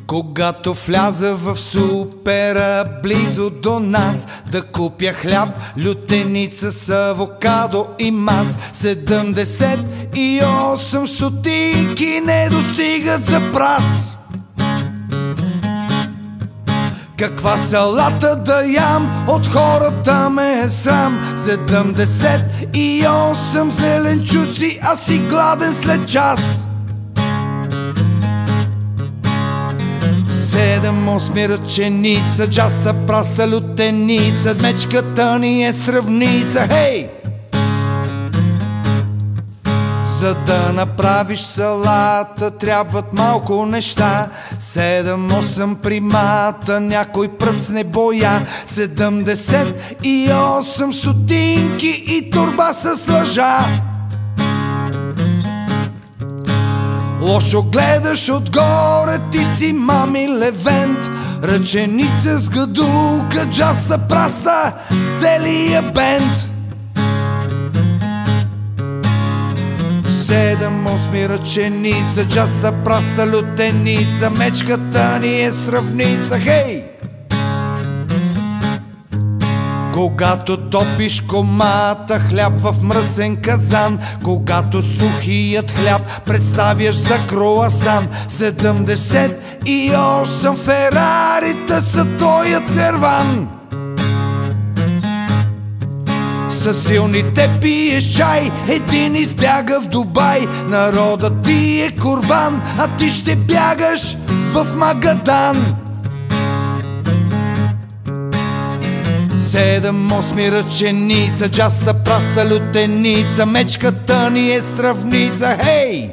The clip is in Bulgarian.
Когато вляза в супера близо до нас да купя хляб, лютеница с авокадо и мас, 78 стотинки не достигат за прас. Каква салата да ям, от хората ме е срам. 78 зеленчуци, а си гладен след час. 7-8 ръченица, джаста праста лютеница, мечката ни е сравница, хей! За да направиш салата трябват малко неща. 7-8 примата, някой пръцне боя. 78 стотинки и турба с лъжа. Лошо гледаш отгоре, ти си мами левент. Ръченица с гадулка, джаста праста, целия бенд. 7-8 ръченица, джаста праста лютеница, мечката ни е сравница, хей! Когато топиш комата хляб в мръсен казан, когато сухият хляб представяш за круасан, 78 ферарита са твоят карван. Със силните пиеш чай, един избяга в Дубай. Народът ти е курбан, а ти ще бягаш в Магадан. 7-8 ръченица, джаста праста лютеница, мечката ни е сравница, хей!